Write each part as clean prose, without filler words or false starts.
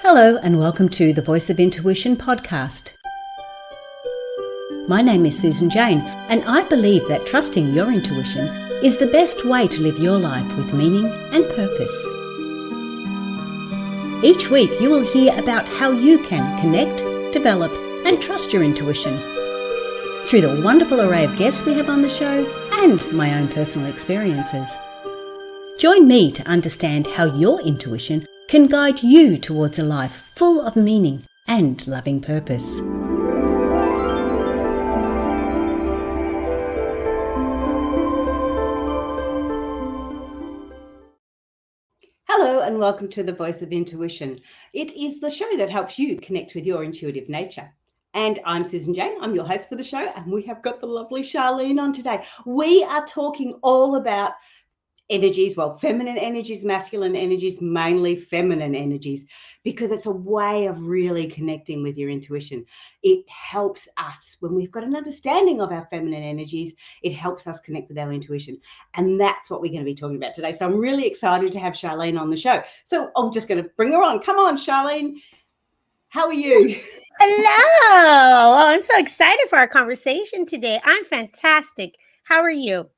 Hello and welcome to the Voice of Intuition podcast. My name is Susan Jane and I believe that trusting your intuition is the best way to live your life with meaning and purpose. Each week you will hear about how you can connect, develop and trust your intuition through the wonderful array of guests we have on the show and my own personal experiences. Join me to understand how your intuition can guide you towards a life full of meaning and loving purpose. Hello and welcome to the Voice of Intuition. It is the show that helps you connect with your intuitive nature. And I'm Susan Jane, I'm your host for the show, and we have got the lovely Charlene on today. We are talking all about energies, feminine energies, masculine energies, mainly feminine energies, because it's a way of really connecting with your intuition. It helps us when we've got an understanding of our feminine energies, it helps us connect with our intuition. And that's what we're going to be talking about today. So I'm really excited to have Charlene on the show. So I'm just going to bring her on. Come on, Charlene. How are you? Hello. Oh, I'm so excited for our conversation today. I'm fantastic. How are you?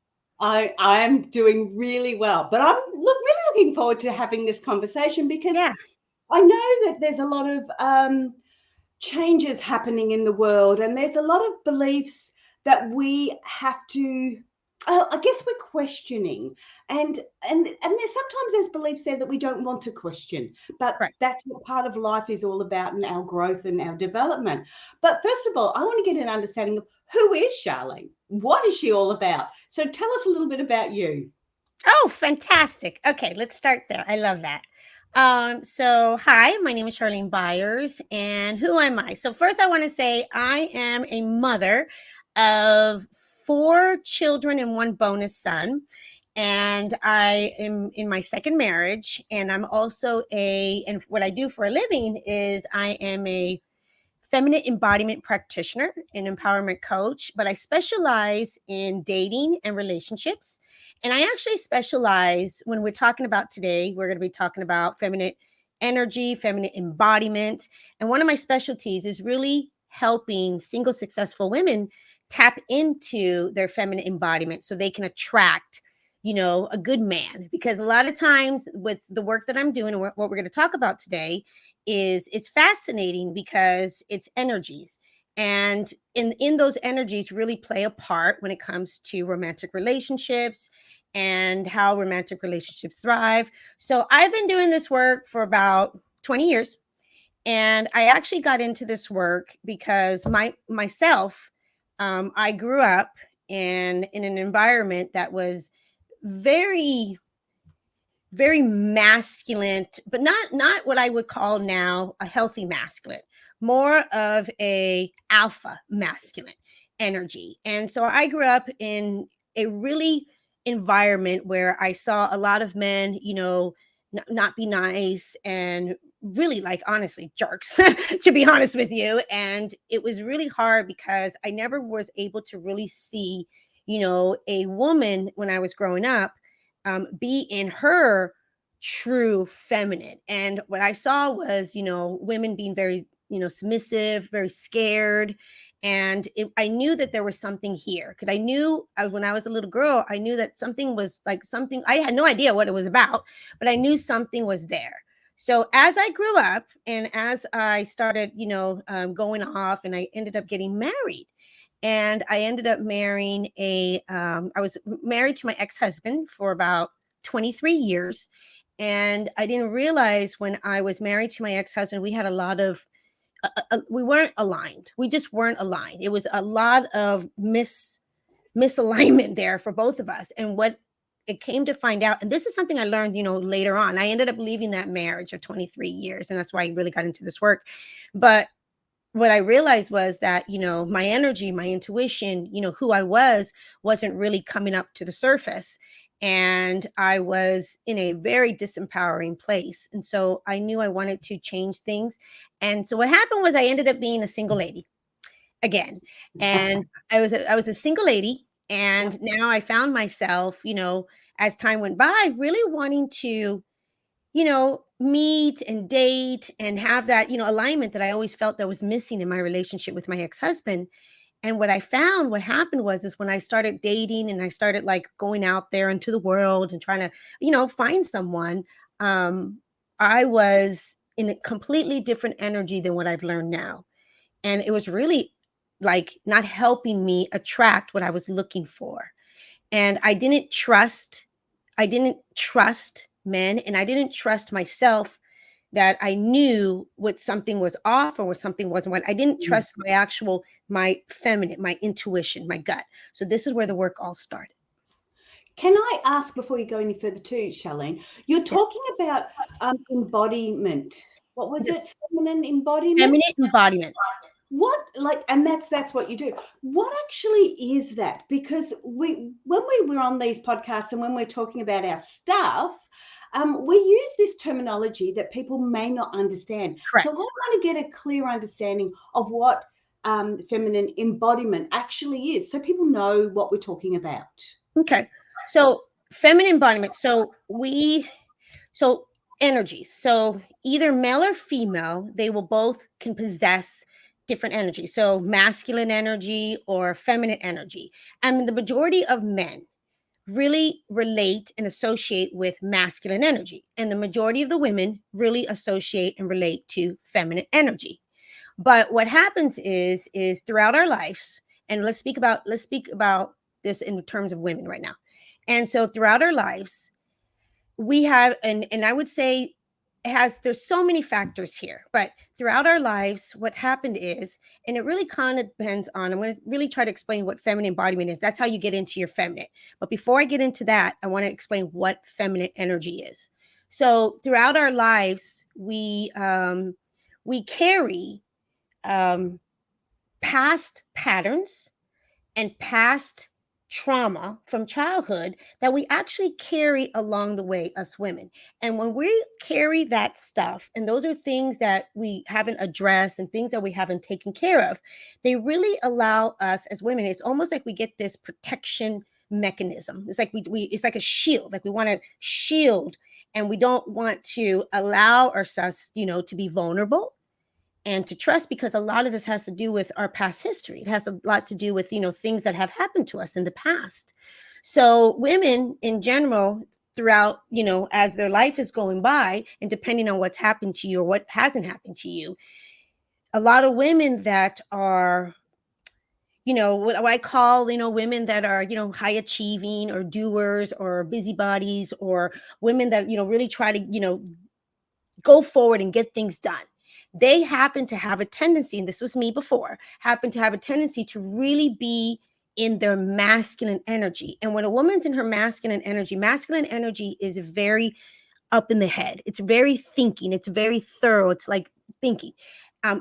I'm doing really well, but I'm really looking forward to having this conversation because I know that there's a lot of changes happening in the world, and there's a lot of beliefs that we have to, I guess we're questioning, and there's beliefs there that we don't want to question, but that's what part of life is all about, and our growth and our development. But first of all, I want to get an understanding of who is Charlene? What is she all about? So tell us a little bit about you. Oh, fantastic. Okay, let's start there. I love that. So hi, my name is Charlene Byars, and who am I? So first I want to say I am a mother of 4 children and 1 bonus son. And I am in my second marriage, and I'm also and what I do for a living is I am a feminine embodiment practitioner and empowerment coach, but I specialize in dating and relationships. And I actually specialize, when we're talking about today, we're going to be talking about feminine energy, feminine embodiment. And one of my specialties is really helping single successful women tap into their feminine embodiment so they can attract, a good man. Because a lot of times with the work that I'm doing and what we're going to talk about today, it's fascinating because it's energies, and in those energies really play a part when it comes to romantic relationships and how romantic relationships thrive. So I've been doing this work for about 20 years, and I actually got into this work because myself I grew up in an environment that was very masculine, but not what I would call now a healthy masculine, more of a alpha masculine energy. And so I grew up in a really environment where I saw a lot of men, not be nice and really, like, honestly, jerks, to be honest with you. And it was really hard because I never was able to really see, a woman when I was growing up be in her true feminine. And what I saw was, women being very, submissive, very scared. And I knew that there was something here, because I knew when I was a little girl, I knew that something was like something, I had no idea what it was about, but I knew something was there. So as I grew up and as I started, going off, and I ended up getting married. And I ended up marrying I was married to my ex-husband for about 23 years. And I didn't realize when I was married to my ex-husband, we had a lot of, we weren't aligned. We just weren't aligned. It was a lot of misalignment there for both of us. And what it came to find out, and this is something I learned, later on, I ended up leaving that marriage of 23 years. And that's why I really got into this work. But what I realized was that, my energy, my intuition, who I wasn't really coming up to the surface. And I was in a very disempowering place. And so I knew I wanted to change things. And so what happened was I ended up being a single lady again. And I was a single lady. And now I found myself, as time went by, really wanting to, meet and date and have that, alignment that I always felt that was missing in my relationship with my ex-husband. And what I found, what happened was, is when I started dating and I started like going out there into the world and trying to, find someone, I was in a completely different energy than what I've learned now. And it was really like not helping me attract what I was looking for. And I didn't trust men, and I didn't trust myself, that I knew what something was off or what something wasn't right. I didn't Mm. trust my feminine, my intuition, my gut. So this is where the work all started. Can I ask before you go any further too, Charlene? You're Yes. talking about embodiment. What was Yes. it? Feminine embodiment? Feminine embodiment. What, like, and that's what you do. What actually is that? Because when we were on these podcasts and when we're talking about our stuff, we use this terminology that people may not understand. So I Correct. want to get a clear understanding of what feminine embodiment actually is, so people know what we're talking about. Okay. So feminine embodiment. So energies. So either male or female, they will both can possess different energies. So masculine energy or feminine energy. And the majority of men really relate and associate with masculine energy. And the majority of the women really associate and relate to feminine energy. But what happens is throughout our lives, and let's speak about this in terms of women right now. And so throughout our lives, we have, and I would say it has, there's so many factors here, but throughout our lives, what happened is, and it really kind of depends on, I'm going to really try to explain what feminine embodiment is. That's how you get into your feminine. But before I get into that, I want to explain what feminine energy is. So throughout our lives, we carry um, past patterns and past trauma from childhood that we actually carry along the way, us women. And when we carry that stuff, and those are things that we haven't addressed and things that we haven't taken care of, they really allow us as women, it's almost like we get this protection mechanism. It's like we it's like a shield, like we want to shield, and we don't want to allow ourselves, to be vulnerable and to trust, because a lot of this has to do with our past history. It has a lot to do with, things that have happened to us in the past. So women in general, throughout, as their life is going by, and depending on what's happened to you or what hasn't happened to you, a lot of women that are, what I call, women that are, high achieving or doers or busybodies, or women that, really try to, go forward and get things done. They happen to have a tendency, and this was me before, happen to have a tendency to really be in their masculine energy. And when a woman's in her masculine energy is very up in the head. It's very thinking. It's very thorough. It's like thinking.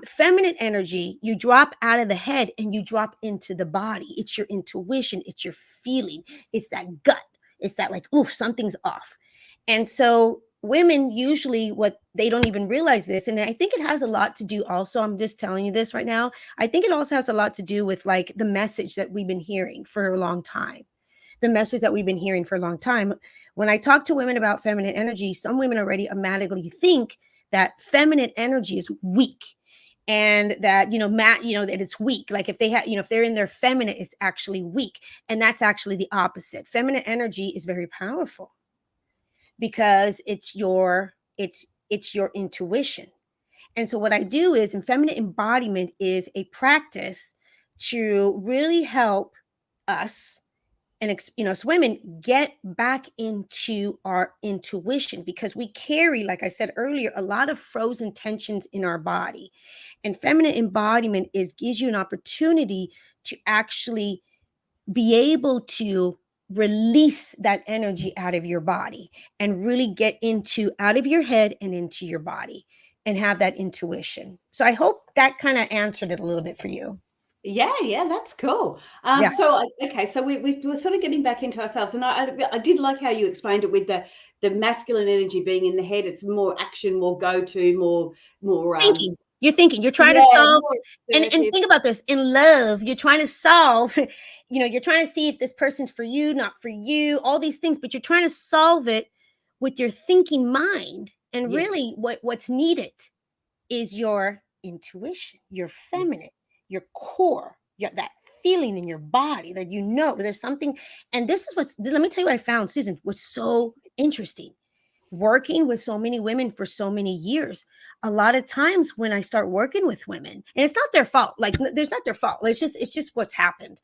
Feminine energy, you drop out of the head and you drop into the body. It's your intuition. It's your feeling. It's that gut. It's that like, ooh, something's off. And so women usually, what they don't even realize this, and I think it has a lot to do also, I'm just telling you this right now, I think it also has a lot to do with like the message that we've been hearing for a long time. The message that we've been hearing for a long time. When I talk to women about feminine energy, some women already automatically think that feminine energy is weak, and that, that it's weak. Like if they have, if they're in their feminine, it's actually weak. And that's actually the opposite. Feminine energy is very powerful, because it's your intuition. And so what I do is, in feminine embodiment is a practice to really help us, and as women, get back into our intuition, because we carry, like I said earlier, a lot of frozen tensions in our body. And feminine embodiment gives you an opportunity to actually be able to release that energy out of your body, and really get into out of your head and into your body, and have that intuition. So I hope that kind of answered it a little bit for you. Yeah, that's cool. Yeah. Okay, so we're sort of getting back into ourselves, and I did like how you explained it with the masculine energy being in the head. It's more action, more go to, more Thinking. You're thinking. You're trying to yeah, solve. more And assertive. think about this. In love, you're trying to solve, you're trying to see if this person's for you, not for you, all these things, but you're trying to solve it with your thinking mind. And Yes. really what's needed is your intuition, your Yes. feminine, your core, that feeling in your body that there's something. And this is let me tell you what I found, Susan, was so interesting. Working with so many women for so many years, a lot of times when I start working with women, and it's not their fault, like there's not their fault, it's just what's happened.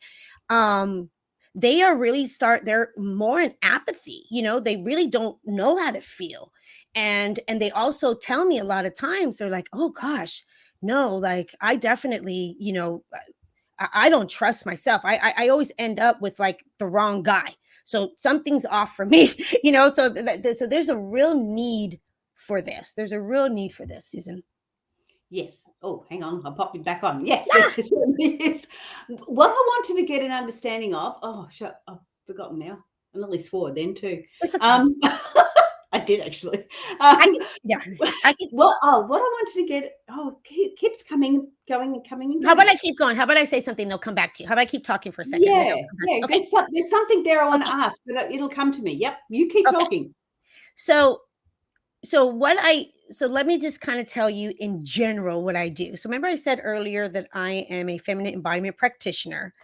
um they are really they're more in apathy, they really don't know how to feel. And they also tell me a lot of times, they're like, oh gosh, no, like I definitely, I don't trust myself. I always end up with like the wrong guy. So something's off for me, So so there's a real need for this. There's a real need for this, Susan. Yes. Oh, hang on. I popped it back on. Yes, it certainly is. What I wanted to get an understanding of, oh, shut, I've forgotten now. I nearly swore then too. It's okay. Um, I did actually. I can, yeah, I can. What I wanted to get, keeps coming, going and coming and How about going. I keep going? How about I say something? They'll come back to you. How about I keep talking for a second? Then Yeah, I'll come back. yeah. Okay. There's something there I want to Okay. ask, but it'll come to me. Yep, you keep Okay. talking. So so let me just kind of tell you in general what I do. So remember I said earlier that I am a feminine embodiment practitioner,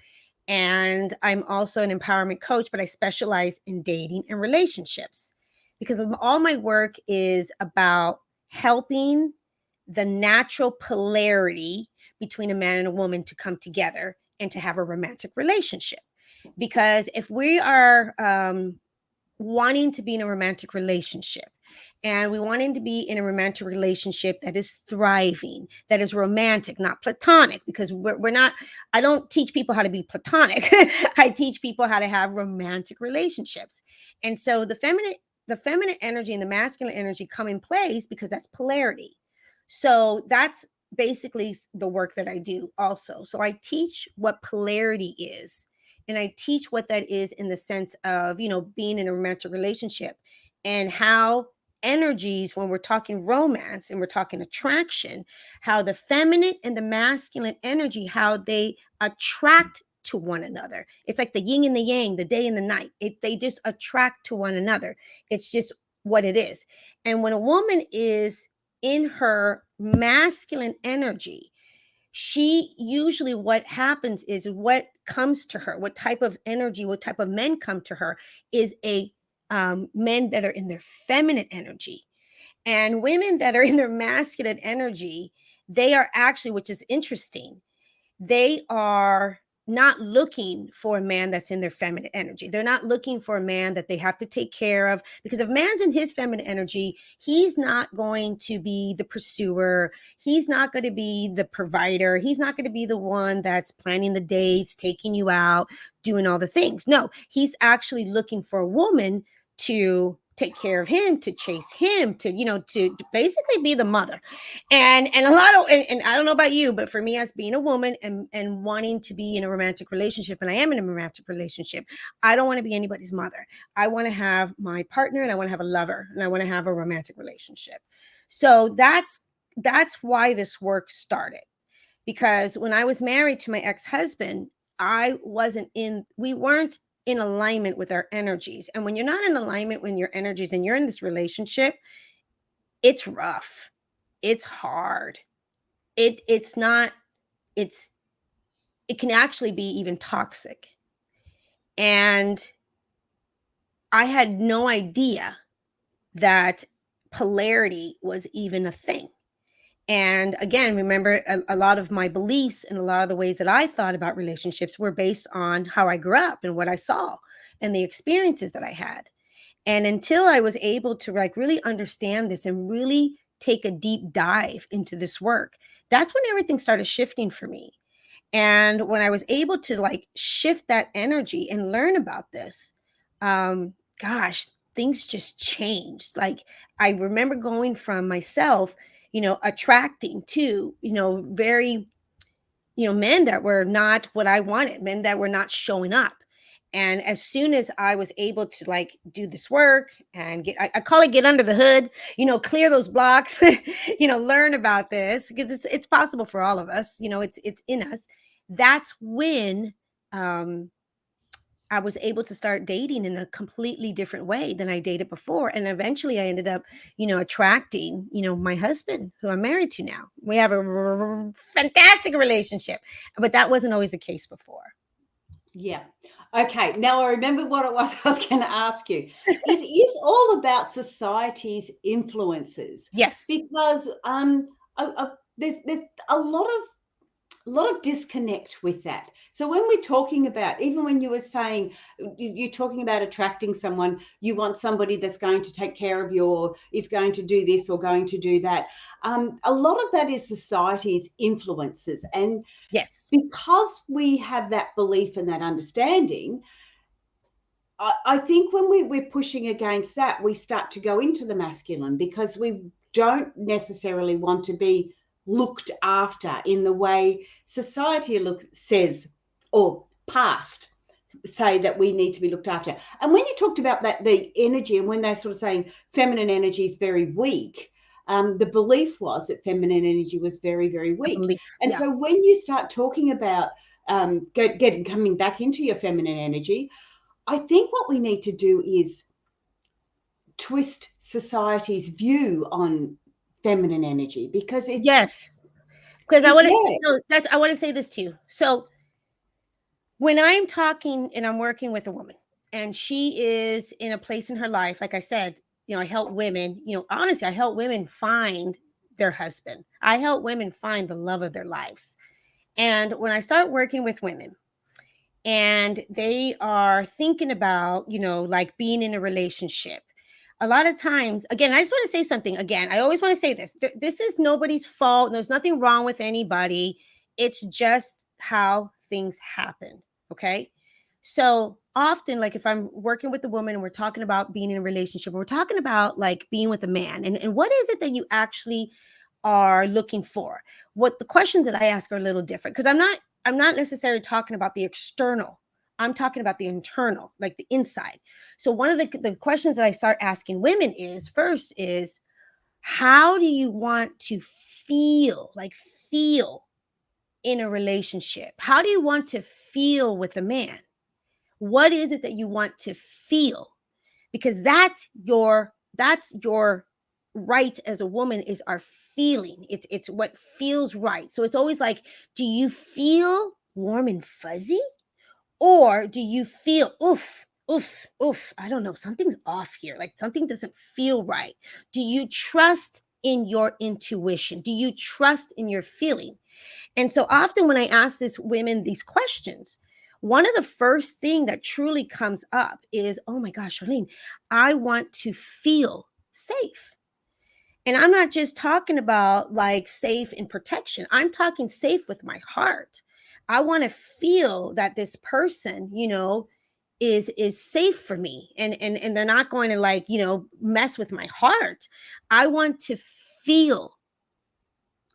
and I'm also an empowerment coach, but I specialize in dating and relationships because all my work is about helping the natural polarity between a man and a woman to come together and to have a romantic relationship. Because if we are wanting to be in a romantic relationship, and we want him to be in a romantic relationship that is thriving, that is romantic, not platonic, because we're not, I don't teach people how to be platonic. I teach people how to have romantic relationships. And so the feminine energy and the masculine energy come in place because that's polarity. So that's basically the work that I do also. So I teach what polarity is, and I teach what that is in the sense of, being in a romantic relationship, and how energies, when we're talking romance and we're talking attraction, how the feminine and the masculine energy, how they attract to one another. It's like the yin and the yang, the day and the night. They just attract to one another. It's just what it is. And when a woman is in her masculine energy, she usually, what happens is, what comes to her, what type of energy, what type of men come to her, is a men that are in their feminine energy. And women that are in their masculine energy, they are actually, which is interesting, they are not looking for a man that's in their feminine energy. They're not looking for a man that they have to take care of, because if man's in his feminine energy, he's not going to be the pursuer. He's not going to be the provider. He's not going to be the one that's planning the dates, taking you out, doing all the things. No, he's actually looking for a woman to take care of him, to chase him, to basically be the mother. And a lot of, and I don't know about you, but for me, as being a woman and wanting to be in a romantic relationship, and I am in a romantic relationship, I don't want to be anybody's mother. I want to have my partner, and I want to have a lover, and I want to have a romantic relationship. So that's why this work started. Because when I was married to my ex-husband, we weren't in alignment with our energies. And when you're not in alignment with your energies and you're in this relationship, it's rough. It's hard. It's not, it's it can actually be even toxic. And I had no idea that polarity was even a thing. And again, remember, a lot of my beliefs and a lot of the ways that I thought about relationships were based on how I grew up and what I saw and the experiences that I had. And until I was able to like really understand this and really take a deep dive into this work, that's when everything started shifting for me. And when I was able to like shift that energy and learn about this, gosh, things just changed. Like I remember going from myself, attracting to, very, men that were not what I wanted, men that were not showing up. And as soon as I was able to like do this work and I call it get under the hood, clear those blocks, learn about this, because it's possible for all of us, it's in us. That's when um, I was able to start dating in a completely different way than I dated before. And eventually I ended up, attracting, my husband, who I'm married to now. We have a fantastic relationship, but that wasn't always the case before. Yeah. Okay. Now I remember what it was I was going to ask you. It is all about society's influences Yes. because there's a lot of disconnect with that. So when we're talking about, even when you were saying you're talking about attracting someone, you want somebody that's going to take care of you, or is going to do this or going to do that. A lot of that is society's influences, and Yes. because we have that belief and that understanding, I think when we're pushing against that, we start to go into the masculine because we don't necessarily want to be looked after in the way society says, or past say that we need to be looked after. And when you talked about that, the energy, and when they're sort of saying feminine energy is very weak, the belief was that feminine energy was very, very The weak. belief. And Yeah. so when you start talking about coming back into your feminine energy, I think what we need to do is twist society's view on feminine energy because Yes. Because I want to, yeah, I want to say this to you. So when I'm talking and I'm working with a woman and she is in a place in her life, like I said, I help women, honestly, I help women find their husband. I help women find the love of their lives. And when I start working with women and they are thinking about, like being in a relationship, a lot of times, again, I just want to say something again. I always want to say this. This is nobody's fault. There's nothing wrong with anybody. It's just how things happen. Okay. So often, like if I'm working with a woman and we're talking about being in a relationship, we're talking about like being with a man, and what is it that you actually are looking for? What the questions that I ask are a little different because I'm not necessarily talking about the external. I'm talking about the internal, like the inside. So one of the questions that I start asking women is first is how do you want to feel, like feel in a relationship? How do you want to feel with a man? What is it that you want to feel? Because that's your right as a woman, is our feeling. It's what feels right. So it's always like, do you feel warm and fuzzy? Or do you feel, oof, oof, oof, I don't know, something's off here. Like something doesn't feel right. Do you trust in your intuition? Do you trust in your feeling? And so often when I ask these women these questions, one of the first thing that truly comes up is, oh my gosh, Charlene, I want to feel safe. And I'm not just talking about like safe in protection. I'm talking safe with my heart. I want to feel that this person, is safe for me, and they're not going to like, mess with my heart. I want to feel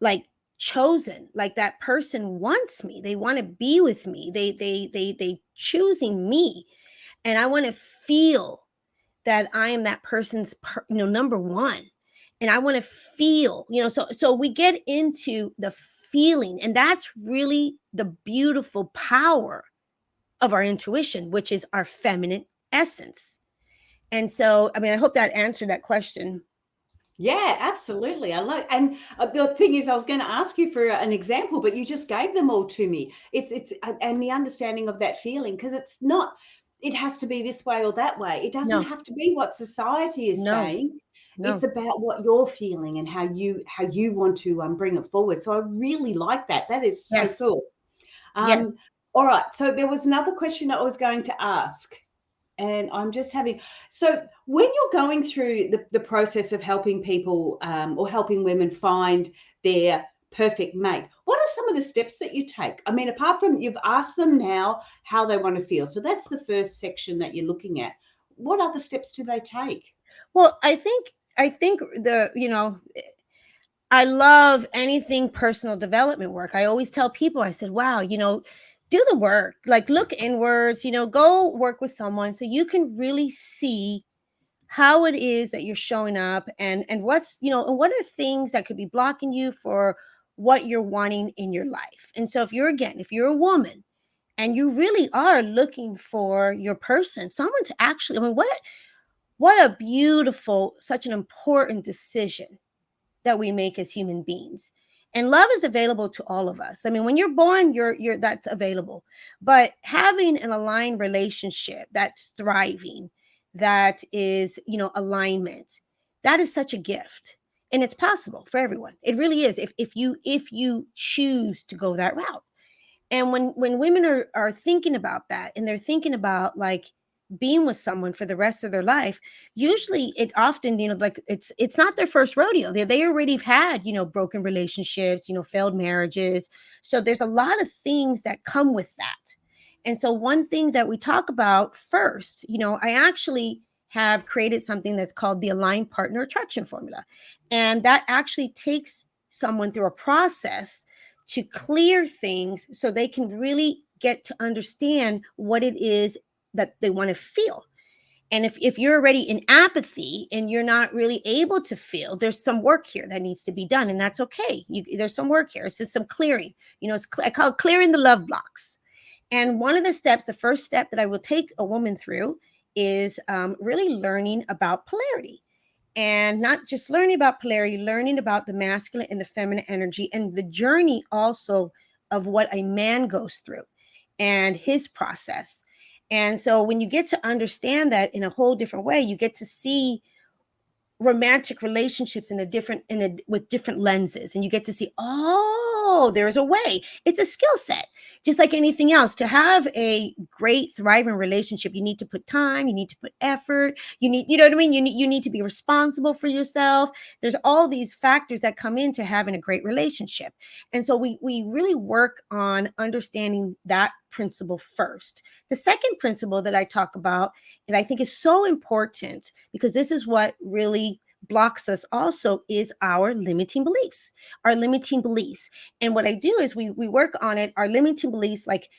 like chosen, like that person wants me. They want to be with me. They choosing me, and I want to feel that I am that person's number one. And I want to feel, so we get into the feeling, and that's really the beautiful power of our intuition, which is our feminine essence. And so, I mean, I hope that answered that question. yeah, absolutely. I like, and the thing is, I was going to ask you for an example, but you just gave them all to me. And the understanding of that feeling, because it's not, it has to be this way or that way. It doesn't No, have to be what society is no, saying. It's no. about what you're feeling and how you want to bring it forward. So I really like that. That is so Yes, cool. Um, yes. all right. So there was another question I was going to ask, and I'm just having, so when you're going through the process of helping people or helping women find their perfect mate, what are some of the steps that you take? I mean, apart from you've asked them now how they want to feel, so that's the first section that you're looking at. What other steps do they take? Well, I think I love anything personal development work. I always tell people, I said, wow, do the work, like look inwards, go work with someone so you can really see how it is that you're showing up, and what's, and what are things that could be blocking you for what you're wanting in your life. And so if you're a woman and you really are looking for your person, someone to actually, I mean, what a beautiful, such an important decision that we make as human beings. And love is available to all of us. I mean, when you're born, you're that's available. But having an aligned relationship that's thriving, that is, alignment, that is such a gift. And it's possible for everyone. It really is, if you choose to go that route. And when women are thinking about that, and they're thinking about like being with someone for the rest of their life, usually it often, like it's not their first rodeo. They already have had, broken relationships, failed marriages. So there's a lot of things that come with that. And so one thing that we talk about first, I actually have created something that's called the aligned partner attraction formula. And that actually takes someone through a process to clear things so they can really get to understand what it is that they want to feel. And if you're already in apathy and you're not really able to feel, there's some work here that needs to be done, and that's okay. There's some work here. It's just some clearing. I call it clearing the love blocks. And one of the steps, the first step that I will take a woman through is really learning about polarity. And not just learning about polarity, learning about the masculine and the feminine energy, and the journey also of what a man goes through and his process. And so when you get to understand that in a whole different way, you get to see romantic relationships with different lenses, and you get to see, oh, there's a way. It's a skill set, just like anything else. To have a great thriving relationship, you need to put time, you need to put effort, you know what I mean, you need to be responsible for yourself. There's all these factors that come into having a great relationship. And so we really work on understanding that principle first. The second principle that I talk about, and I think is so important, because this is what really blocks us also, is our limiting beliefs. And what I do is we work on it, our limiting beliefs, like,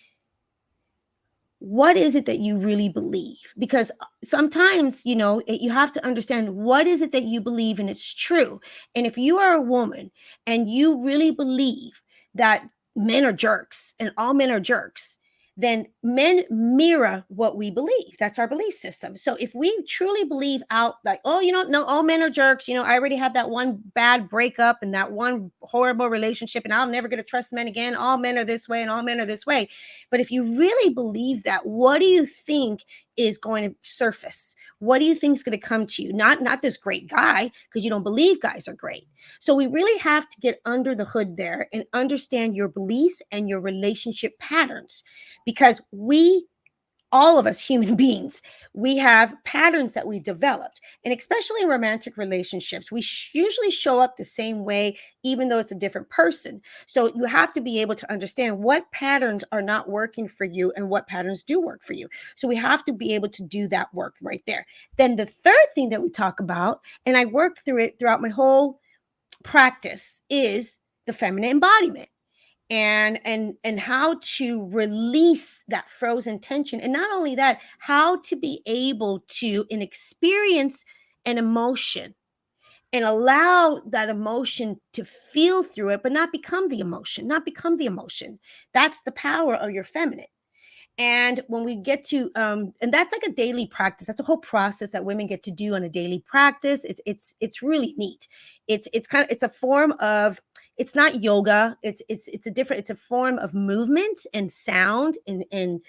what is it that you really believe? Because sometimes, you have to understand, what is it that you believe and it's true. And if you are a woman and you really believe that men are jerks and all men are jerks, then men mirror what we believe. That's our belief system. So if we truly believe out, like, oh, no, all men are jerks. I already had that one bad breakup and that one horrible relationship, and I'm never going to trust men again. All men are this way and all men are this way. But if you really believe that, what do you think is going to surface? What do you think is going to come to you? Not this great guy, because you don't believe guys are great. So we really have to get under the hood there and understand your beliefs and your relationship patterns, because all of us human beings, we have patterns that we developed. And especially in romantic relationships, we usually show up the same way, even though it's a different person. So you have to be able to understand what patterns are not working for you and what patterns do work for you. So we have to be able to do that work right there. Then the third thing that we talk about, and I work through it throughout my whole practice, is the feminine embodiment, and how to release that frozen tension. And not only that, how to be able to experience an emotion and allow that emotion to feel through it, but not become the emotion. That's the power of your feminine. And when we get to and that's like a daily practice. That's a whole process that women get to do on a daily practice. It's really neat. It's a form of, it's not yoga. It's a form of movement and sound and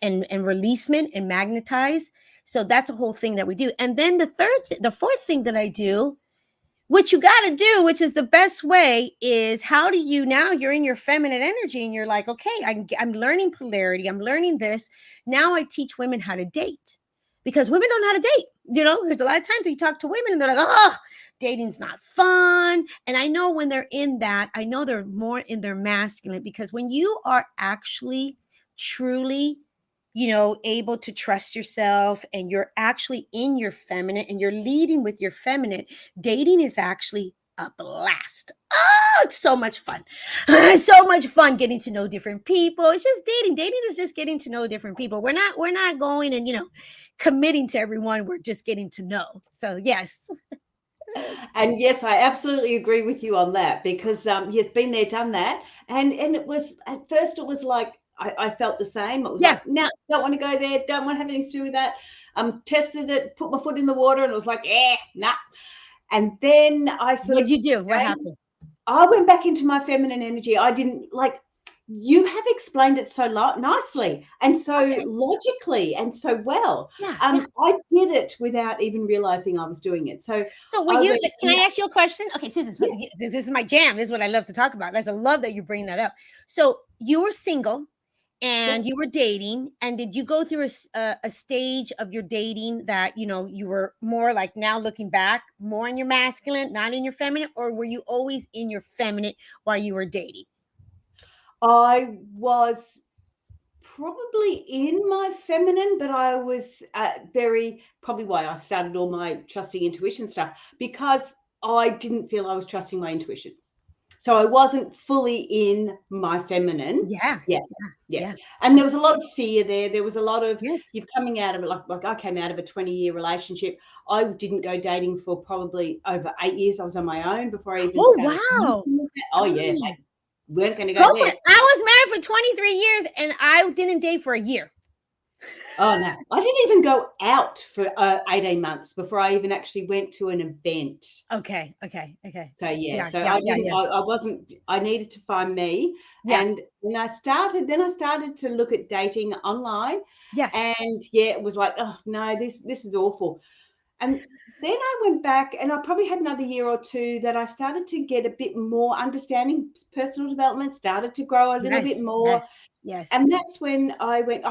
releasement and magnetize. So that's a whole thing that we do. And then the fourth thing that I do, what you got to do, which is the best way, is how do you, now you're in your feminine energy and you're like, okay, I'm learning polarity. I'm learning this. Now I teach women how to date, because women don't know how to date. There's a lot of times you talk to women and they're like, oh, dating's not fun. And I know when they're in that, I know they're more in their masculine, because when you are actually truly able to trust yourself, and you're actually in your feminine and you're leading with your feminine, dating is actually a blast. Oh, it's so much fun. It's so much fun getting to know different people. It's just dating. Dating is just getting to know different people. We're not going and, committing to everyone. We're just getting to know. So yes. And yes, I absolutely agree with you on that, because yes, been there, done that. And it was, at first it was like, I felt the same. It was Yeah. like, no, don't want to go there. Don't want to have anything to do with that. Tested it, put my foot in the water, and it was like, nah. And then I sort What of, did you do? What happened? I went back into my feminine energy. I didn't like, you have explained it so nicely and so logically and so well. Yeah. I did it without even realizing I was doing it. So were you, went, can I ask you a question? Okay, Susan, this is my jam. This is what I love to talk about. I love that you bring that up. So you were single and you were dating, and did you go through a stage of your dating that, you know, you were more like, now looking back, more in your masculine, not in your feminine, or were you always in your feminine while you were dating? I was probably in my feminine, but I was probably why I started all my trusting intuition stuff, because I didn't feel I was trusting my intuition. So I wasn't fully in my feminine. Yeah. And there was a lot of fear there. There was a lot of, you're coming out of it. Like I came out of a 20-year relationship. I didn't go dating for probably over 8 years. I was on my own before I even started. Wow. Oh, yeah. Like, weren't going to go there. I was married for 23 years and I didn't date for a year. Oh, no. I didn't even go out for 18 months before I even actually went to an event. Okay. So, I needed to find me. Yeah. And when I started to look at dating online. Yes. And it was like, oh, no, this is awful. And then I went back and I probably had another year or two that I started to get a bit more understanding. Personal development started to grow a little bit more. Yes. And that's when I went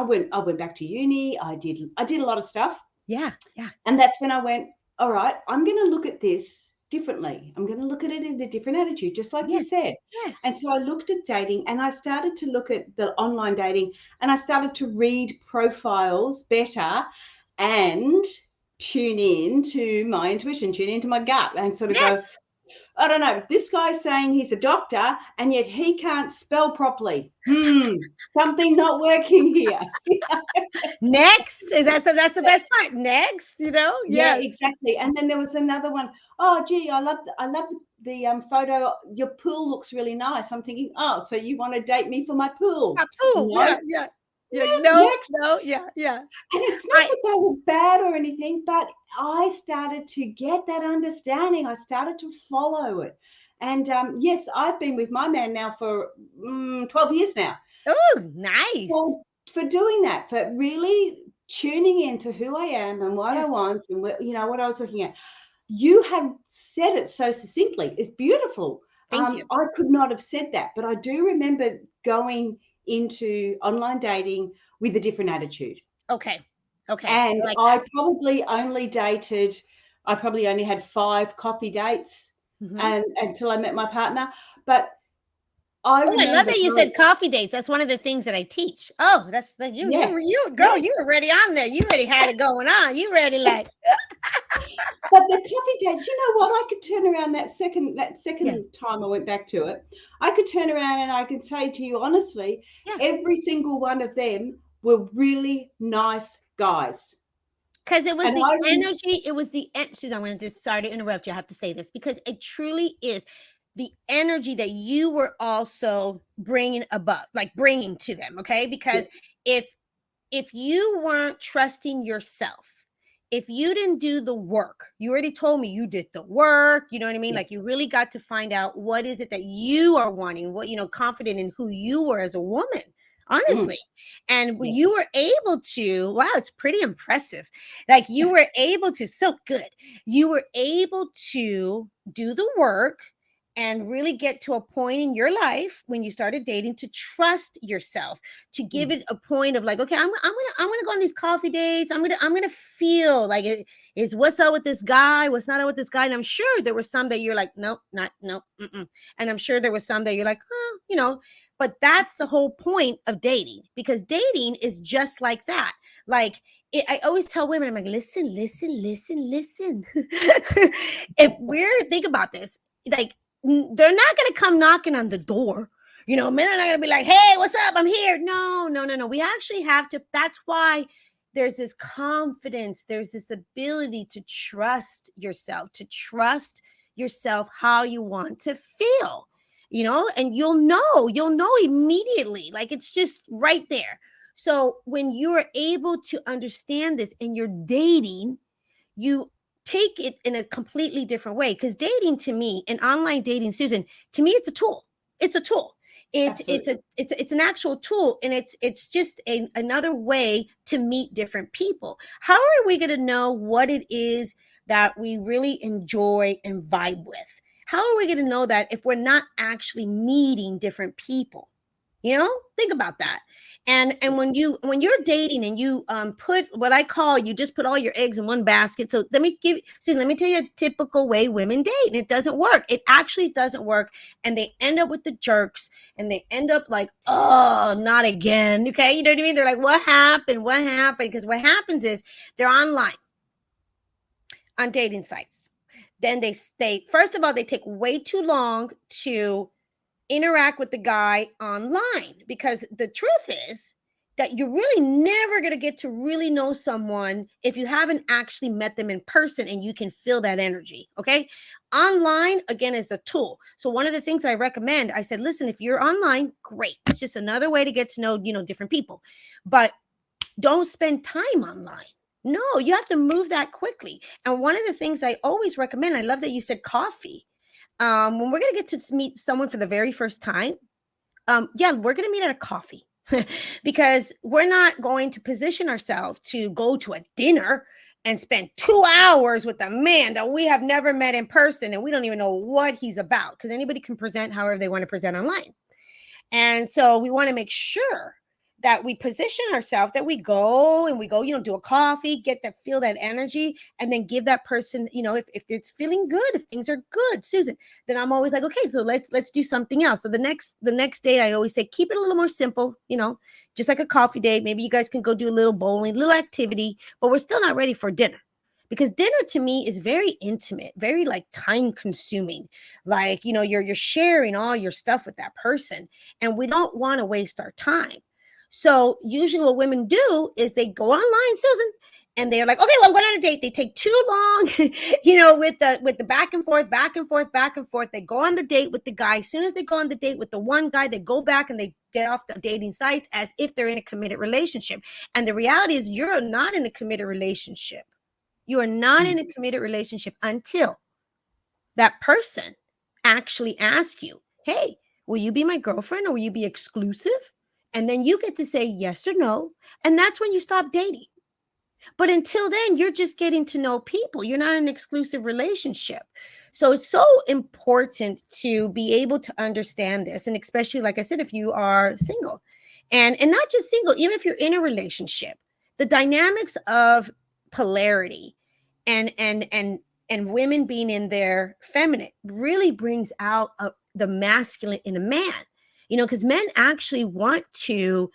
back to uni. I did a lot of stuff. Yeah. And that's when I went, all right, I'm going to look at this differently. I'm going to look at it in a different attitude, just like you said. Yes. And so I looked at dating and I started to look at the online dating and I started to read profiles better and tune in to my intuition, tune into my gut and sort of go, I don't know, this guy's saying he's a doctor and yet he can't spell properly. Something not working here. Next. That's the best part. Next, you know? Yeah, exactly. And then there was another one. Oh, gee, I love the photo. Your pool looks really nice. I'm thinking, oh, so you want to date me for my pool? My pool. No. Yeah. No. Yeah. And it's not that they were bad or anything, but I started to get that understanding. I started to follow it. And yes, I've been with my man now for 12 years now. Oh, nice. For doing that, for really tuning into who I am and what I want and what I was looking at. You have said it so succinctly. It's beautiful. Thank you. I could not have said that, but I do remember going into online dating with a different attitude. Okay. And I probably only had 5 coffee dates and until I met my partner. But I love that you said coffee dates. That's one of the things that I teach. Oh, that's you girl, you were already on there. You already had it going on. You ready like But the coffee dates, you know what? I could turn around that second time I went back to it. I could turn around and I could say to you honestly, every single one of them were really nice guys. Because it was energy. It was the energy. I'm going to just, sorry to interrupt you. I have to say this because it truly is the energy that you were also bringing to them. Okay. Because if you weren't trusting yourself, if you didn't do the work, you already told me you did the work, you know what I mean? Like you really got to find out what is it that you are wanting, what, confident in who you were as a woman, honestly. And when you were able to, wow, it's pretty impressive. Like you were able to, so good. You were able to do the work and really get to a point in your life when you started dating to trust yourself, to give it a point of like, okay, I'm gonna go on these coffee dates. I'm gonna feel like it is what's up with this guy, what's not up with this guy. And I'm sure there were some that you're like, nope, and I'm sure there was some that you're like, but that's the whole point of dating, because dating is just like that. Like I always tell women, I'm like, listen. Think about this, like, they're not going to come knocking on the door. Men are not going to be like, hey, what's up? I'm here. No. We actually have to. That's why there's this confidence. There's this ability to trust yourself how you want to feel. and you'll know immediately. Like, it's just right there. So when you're able to understand this and you're dating, you take it in a completely different way. Because dating, to me, and online dating, Susan, to me, it's a tool. It's a tool. Absolutely. It's an actual tool, and it's just another way to meet different people. How are we going to know what it is that we really enjoy and vibe with? How are we going to know that if we're not actually meeting different people? Think about that. And when you're dating and you put what I call, you just put all your eggs in one basket. So let me tell you a typical way women date, and it doesn't work. It actually doesn't work, and they end up with the jerks, and they end up like, oh, not again. Okay, you know what I mean? They're like, what happened? What happened? Because what happens is they're online on dating sites. Then they first of all, they take way too long to interact with the guy online, because the truth is that you're really never going to get to really know someone if you haven't actually met them in person and you can feel that energy. Okay, online, again, is a tool. So one of the things I recommend, I said, listen, if you're online, great, it's just another way to get to know different people, but don't spend time online. No, you have to move that quickly. And one of the things I always recommend, I love that you said coffee. When we're going to get to meet someone for the very first time, yeah, we're going to meet at a coffee because we're not going to position ourselves to go to a dinner and spend 2 hours with a man that we have never met in person and we don't even know what he's about, because anybody can present however they want to present online. And so we want to make sure that we position ourselves, that we go, do a coffee, feel that energy, and then give that person, if it's feeling good, if things are good, Susan, then I'm always like, okay, so let's do something else. So the next date, I always say, keep it a little more simple, just like a coffee date. Maybe you guys can go do a little bowling, little activity, but we're still not ready for dinner. Because dinner to me is very intimate, very like time consuming. Like, you're sharing all your stuff with that person, and we don't want to waste our time. So usually what women do is they go online, Susan, and they're like, okay, well, I'm going on a date. They take too long, with the back and forth, back and forth, back and forth. They go on the date with the guy. As soon as they go on the date with the one guy, they go back and they get off the dating sites as if they're in a committed relationship. And the reality is, you're not in a committed relationship. You are not in a committed relationship until that person actually asks you, hey, will you be my girlfriend, or will you be exclusive? And then you get to say yes or no. And that's when you stop dating. But until then, you're just getting to know people. You're not in an exclusive relationship. So it's so important to be able to understand this. And especially, like I said, if you are single, and not just single, even if you're in a relationship, the dynamics of polarity and women being in their feminine really brings out the masculine in a man. Because men actually want to,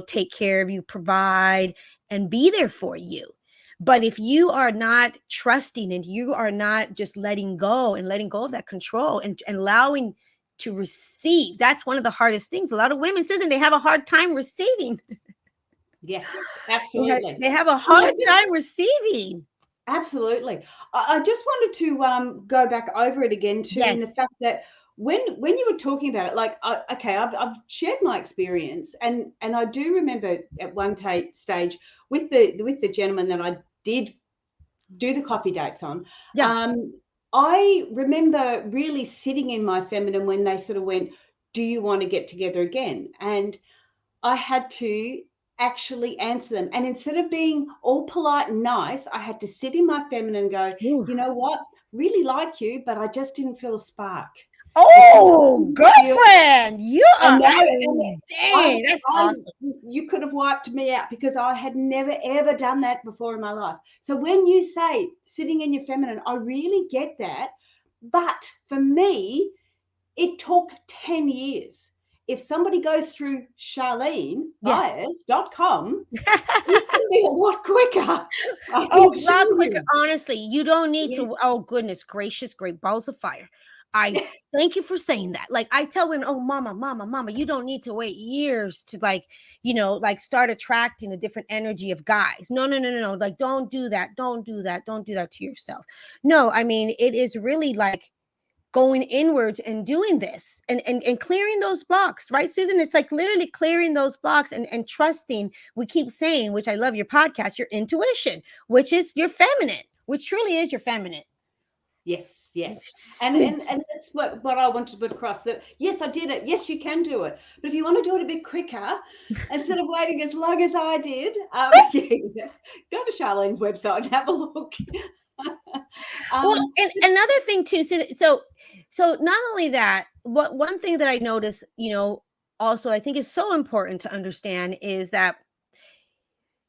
take care of you, provide, and be there for you. But if you are not trusting, and you are not just letting go of that control, and allowing to receive, that's one of the hardest things. A lot of women, Susan, they have a hard time receiving. Yes, absolutely. They have a hard time receiving. Absolutely. I just wanted to go back over it again too, in the Yes. fact that when you were talking about it, like, okay, I've shared my experience, and I do remember at one stage with the gentleman that I did do the coffee dates on. Yeah. I remember really sitting in my feminine when they sort of went, "Do you want to get together again?" And I had to actually answer them. And instead of being all polite and nice, I had to sit in my feminine and go, Ooh. you know what? Really like you, but I just didn't feel a spark. Oh, girlfriend, you I are. know. And Dang, that's awesome. you could have wiped me out, because I had never, ever done that before in my life. So when you say sitting in your feminine, I really get that. But for me, it took 10 years. If somebody goes through Charlene Yes. Byars.com, it can be a lot quicker. I Oh, can a lot assure quicker. you. Honestly, you don't need Yes. to. Oh, goodness gracious, great balls of fire. I thank you for saying that. Like, I tell women, oh, mama, you don't need to wait years to, like, like, start attracting a different energy of guys. No, no, no, no, no. Like, don't do that. Don't do that. Don't do that to yourself. No, I mean, it is really like, going inwards and doing this and clearing those blocks, right, Susan? It's like literally clearing those blocks and trusting. We keep saying, which I love your podcast, your intuition, which is your feminine, which truly is your feminine. Yes, yes. And that's what I wanted to put across, that yes, I did it. Yes, you can do it. But if you want to do it a bit quicker, instead of waiting as long as I did, go to Charlene's website and have a look. Well, and another thing too, so not only that, what one thing that I notice, also I think is so important to understand is that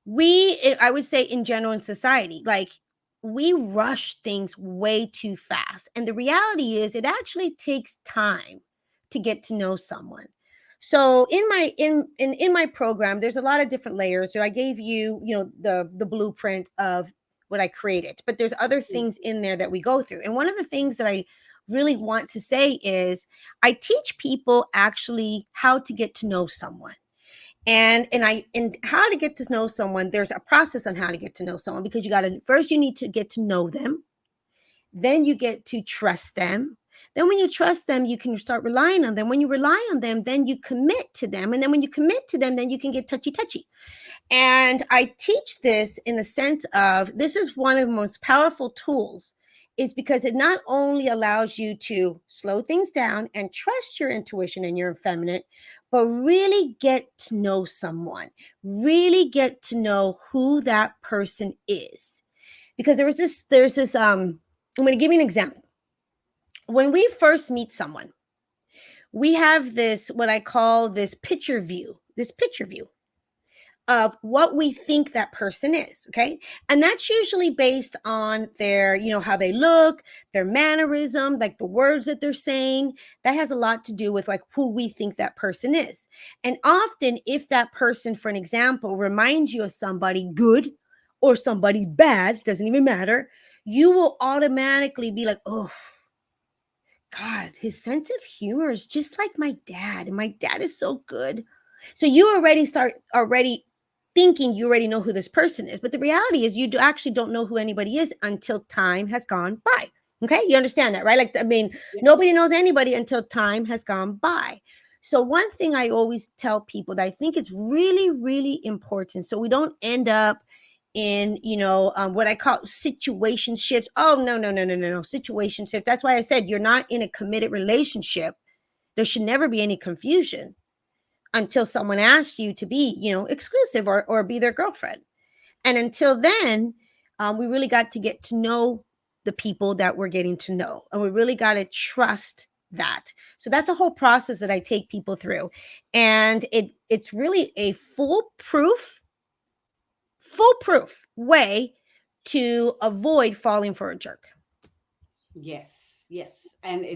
I would say in general in society, like we rush things way too fast. And the reality is it actually takes time to get to know someone. So in my program, there's a lot of different layers. So I gave you, the blueprint of what I created, but there's other things in there that we go through. And one of the things that I really want to say is I teach people actually how to get to know someone. And how to get to know someone, there's a process on how to get to know someone, because you need to get to know them. Then you get to trust them. Then when you trust them, you can start relying on them. When you rely on them, then you commit to them. And then when you commit to them, then you can get touchy. And I teach this in the sense of, this is one of the most powerful tools, is because it not only allows you to slow things down and trust your intuition and your feminine, but really get to know someone, really get to know who that person is. Because there's this, I'm going to give you an example. When we first meet someone, we have this, what I call this picture view of what we think that person is. Okay. And that's usually based on their, how they look, their mannerism, like the words that they're saying. That has a lot to do with like who we think that person is. And often if that person, for an example, reminds you of somebody good or somebody bad, doesn't even matter, you will automatically be like, oh, God, his sense of humor is just like my dad. And my dad is so good. So you already thinking you already know who this person is. But the reality is you actually don't know who anybody is until time has gone by. Okay. You understand that, right? Like, nobody knows anybody until time has gone by. So one thing I always tell people that I think is really, really important, so we don't end up in, what I call situationships. Oh, no, situationships. That's why I said you're not in a committed relationship. There should never be any confusion until someone asks you to be, exclusive or be their girlfriend. And until then, we really got to get to know the people that we're getting to know. And we really got to trust that. So that's a whole process that I take people through. And it's really a foolproof way to avoid falling for a jerk. Yes. And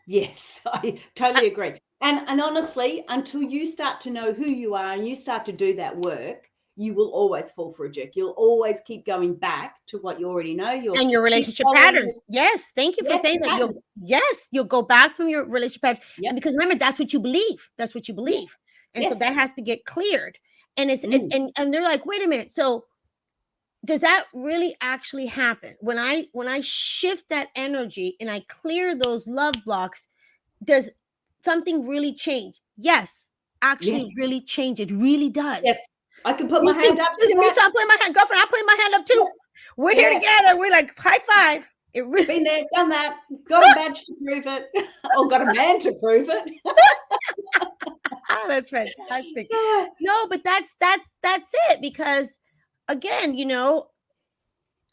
yes, I totally agree. And honestly, until you start to know who you are and you start to do that work, you will always fall for a jerk. You'll always keep going back to what you already know. And your relationship patterns. Yes. Thank you for saying that. You'll go back from your relationship patterns. Yep. And because remember, that's what you believe. Yes. And so that has to get cleared. And it's and they're like, wait a minute. So does that really actually happen? When I shift that energy and I clear those love blocks, does something really change? Yes, actually really change. It really does. Yes. I can put my hand up. Susan, me too. I'm putting my hand. Girlfriend, I'm putting my hand up too. Yeah. We're here together. We're like high five. It really been there, done that. Got a badge to prove it, or got a man to prove it. Oh, that's fantastic. No, but that's it. Because again,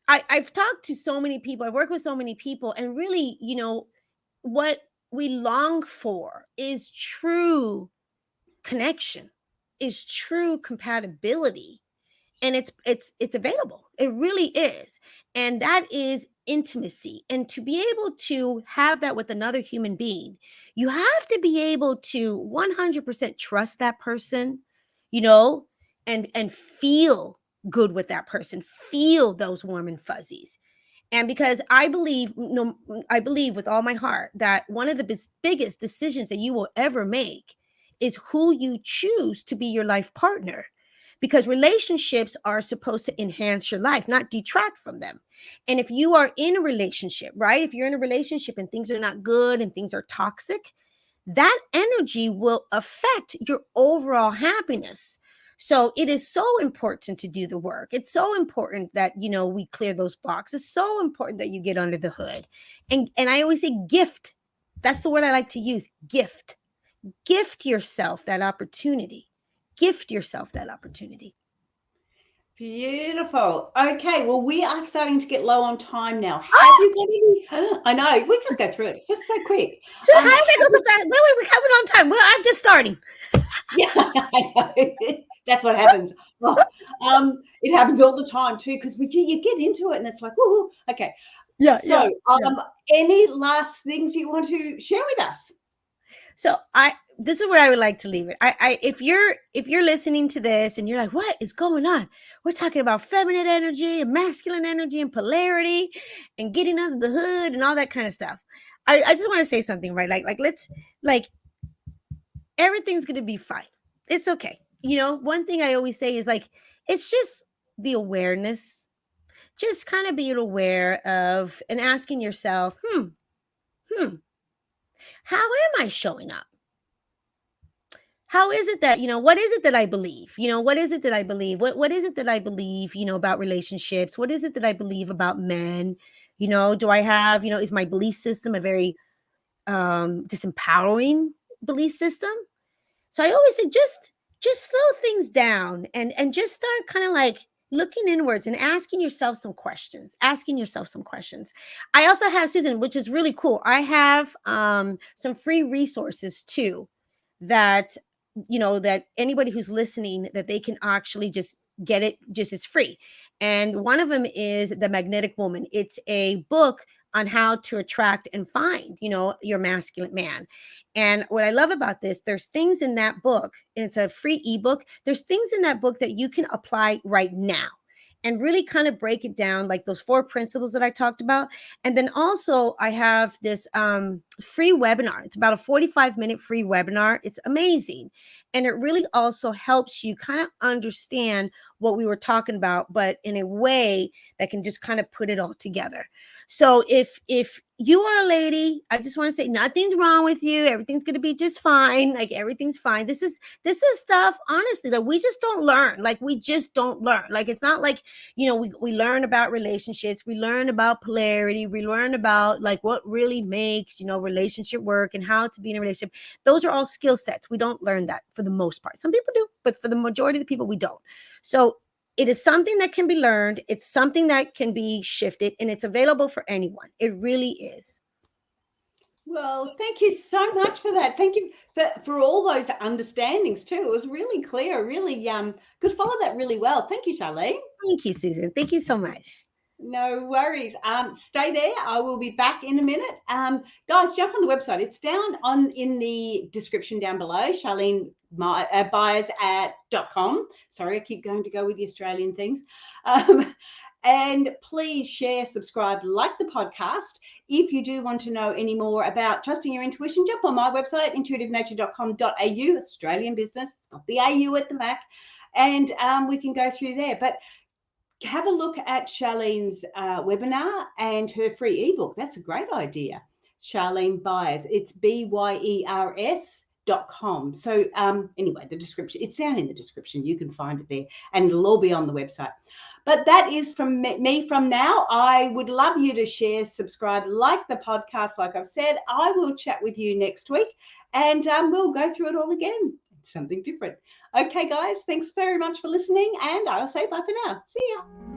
I've talked to so many people. I've worked with so many people, and really, what we long for is true connection, is true compatibility, and it's available. It really is. And that is intimacy. And to be able to have that with another human being, you have to be able to 100% trust that person, and feel good with that person, feel those warm and fuzzies. And because I believe with all my heart that one of the biggest decisions that you will ever make is who you choose to be your life partner. because relationships are supposed to enhance your life, not detract from them. And if you are in a relationship, right? If you're in a relationship and things are not good and things are toxic, that energy will affect your overall happiness. So it is so important to do the work. It's so important that, we clear those blocks. It's so important that you get under the hood. And I always say gift. That's the word I like to use. Gift. Gift yourself that opportunity. Gift yourself that opportunity. Beautiful. Okay, well, we are starting to get low on time now. Have you got any? I know, we just go through it. It's just so quick. So how did that go so fast? Wait, we're coming on time. Well, I'm just starting. Yeah, I know. That's what happens. Oh, it happens all the time too, because you get into it and it's like, woohoo. Okay. Yeah. So, any last things you want to share with us? So this is where I would like to leave it. If you're listening to this and you're like, what is going on? We're talking about feminine energy and masculine energy and polarity and getting under the hood and all that kind of stuff. I just want to say something, right? Let's everything's gonna be fine. It's okay. One thing I always say is it's just the awareness. Just kind of being aware of and asking yourself, how am I showing up? How is it that, what is it that I believe? What is it that I believe? What is it that I believe, about relationships? What is it that I believe about men? Do I have, is my belief system a very disempowering belief system? So I always say just slow things down and just start kind of looking inwards and asking yourself some questions. I also have, Susan, which is really cool. I have some free resources too that that anybody who's listening, that they can actually just get it, just it's free. And one of them is The Magnetic Woman. It's a book on how to attract and find your masculine man. And what I love about this, there's things in that book, and it's a free ebook. There's things in that book that you can apply right now and really kind of break it down, like those 4 principles that I talked about. And then also I have this free webinar. It's about a 45-minute free webinar. It's amazing. And it really also helps you kind of understand what we were talking about, but in a way that can just kind of put it all together. So if you are a lady, I just want to say nothing's wrong with you. Everything's going to be just fine. Everything's fine. This is stuff, honestly, that we just don't learn. We just don't learn. It's not like, we learn about relationships. We learn about polarity. We learn about what really makes, relationship work and how to be in a relationship. Those are all skill sets. We don't learn that for the most part. Some people do, but for the majority of the people, we don't. So it is something that can be learned. It's something that can be shifted, and it's available for anyone. It really is. Well, thank you so much for that. Thank you for all those understandings too. It was really clear, really could follow that really well. Thank you, Charlene. Thank you, Susan. Thank you so much. No worries. Stay there. I will be back in a minute. Guys, jump on the website. It's down in the description down below, Charlene Byars.com. Sorry, I keep going to go with the Australian things. And please share, subscribe, like the podcast. If you do want to know any more about trusting your intuition, jump on my website, intuitivenature.com.au, Australian business. It's got the AU at the back. And we can go through there. But have a look at Charlene's webinar and her free ebook. That's a great idea. Charlene Byars. It's BYERS.com. So anyway, the description, it's down in the description. You can find it there, and it'll all be on the website. But that is from me from now. I would love you to share, subscribe, like the podcast. Like I've said, I will chat with you next week, and we'll go through it all again. It's something different. Okay, guys, thanks very much for listening, and I'll say bye for now. See ya.